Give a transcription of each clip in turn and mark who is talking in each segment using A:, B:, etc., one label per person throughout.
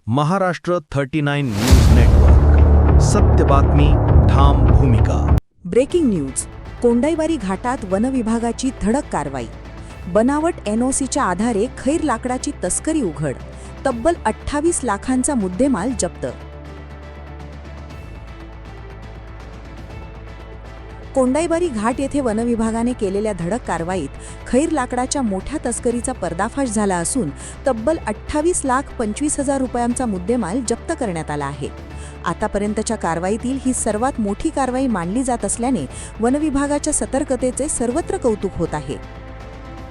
A: Maharashtra 39 news network. सत्य बातमी, ठाम भूमिका.
B: Breaking news. कोंडाईबारी घाटात वनविभागाची धडक कारवाई. बनावट एनओसीच्या आधारे खैर लाकडाची तस्करी उघड. तब्बल 28 लाखांचा मुद्देमाल जप्त. कोंडाईबारी घाट येथे वनविभागाने केलेल्या धडक कारवाईत खैर लाकडाच्या मोठ्या तस्करीचा पर्दाफाश झाला असून तब्बल 28,25,000 रुपयांचा मुद्देमाल जप्त करण्यात आला आहे. आतापर्यंतच्या कारवाईतील ही सर्वात मोठी कारवाई मानली जात असल्याने वनविभागाच्या सतर्कतेचे सर्वत्र कौतुक होत आहे.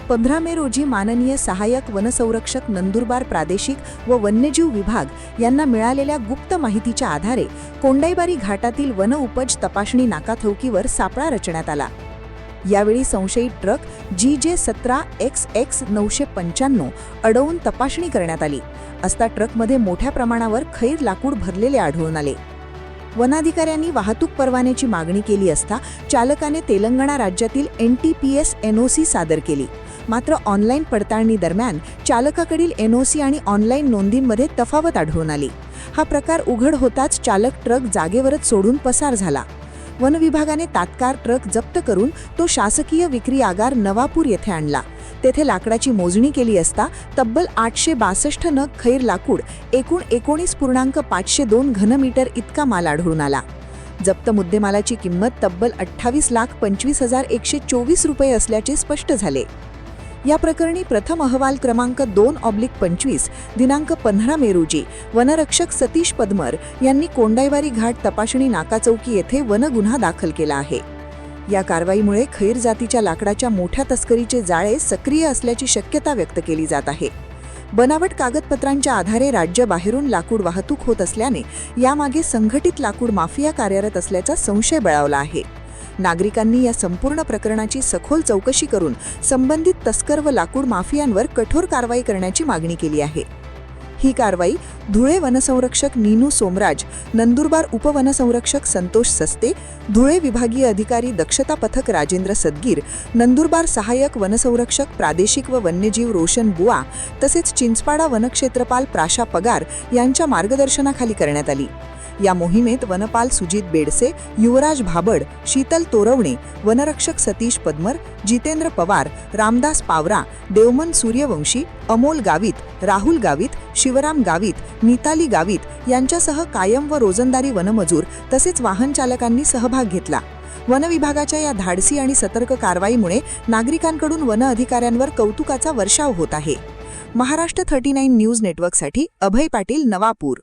B: 15 मे रोजी माननीय सहाय्यक वनसंरक्षक नंदुरबार प्रादेशिक व वन्यजीव विभाग यांना मिळालेल्या गुप्त माहितीच्या आधारे कोंडाईबारी घाटातील वन उपज तपासणी नाकाथौकीवर सापळा रचण्यात आला. यावेळी संशयित ट्रक GJ17XX 995 अडवून तपासणी करण्यात आली असता ट्रकमध्ये मोठ्या प्रमाणावर खैर लाकूड भरलेले आढळून आले. वनाधिकाऱ्यांनी वाहतूक परवान्याची मागणी केली असता चालकाने तेलंगणा राज्यातील NTPS NOC सादर केली. मात्र ऑनलाईन पडताळणी दरम्यान चालकाकडील NOC आणि ऑनलाईन नोंदींमध्ये तफावत आढळून आली. हा प्रकार उघड होताच चालक ट्रक जागेवरच सोडून पसार झाला. वनविभागाने तात्काळ ट्रक जप्त करून तो शासकीय विक्री आगार नवापूर येथे आणला. तेथे लाकडाची मोजणी केली असता तब्बल 862 नग खैर लाकूड एकूण 19.502 घनमीटर इतका माल आढळून आला. जप्त मुद्देमालाची किंमत तब्बल 28,25,124 रुपये असल्याचे स्पष्ट झाले. या प्रकरणी प्रथम अहवाल क्रमांक 2/25 दिनांक 15 मे रोजी वनरक्षक सतीश पद्मर यांनी कोंडाईबारी घाट तपासणी नाकाचौकी येथे वनगुन्हा दाखल केला आहे. या कारवाईमुळे खैर जातीच्या लाकडाच्या मोठ्या तस्करीचे जाळे सक्रिय असल्याची शक्यता व्यक्त केली जात आहे. बनावट कागदपत्रांच्या आधारे राज्याबाहेरून लाकूड वाहतूक होत असल्याने यामागे संघटित लाकूड माफिया कार्यरत असल्याचा संशय बळावला आहे. नागरिकांनी या संपूर्ण प्रकरणाची सखोल चौकशी करून संबंधित तस्कर व लाकूड माफियांवर कठोर कारवाई करण्याची मागणी केली आहे. ही कारवाई धुळे वनसंरक्षक नीनू सोमराज, नंदुरबार उपवनसंरक्षक संतोष सस्ते, धुळे विभागीय अधिकारी दक्षता पथक राजेंद्र सदगीर, नंदुरबार सहाय्यक वनसंरक्षक प्रादेशिक व वन्यजीव रोशन बुआ तसेच चिंचपाडा वनक्षेत्रपाल प्राशा पगार यांच्या मार्गदर्शनाखाली करण्यात आली. या मोहिमेत वनपाल सुजित बेडसे, युवराज भाबड, शीतल तोरवणे, वनरक्षक सतीश पद्मर, जितेंद्र पवार, रामदास पावरा, देवमन सूर्यवंशी, अमोल गावित, राहुल गावित, शिवराम गावित, नीताली गावित यांच्यासह कायम व रोजंदारी वनमजूर तसेच वाहन चालकांनी सहभाग घेतला. वनविभागाच्या या धाडसी आणि सतर्क कारवाईमुळे नागरिकांकडून वन अधिकाऱ्यांवर कौतुकाचा वर्षाव होत आहे. महाराष्ट्र 39 न्यूज नेटवर्कसाठी अभय पाटील, नवापूर.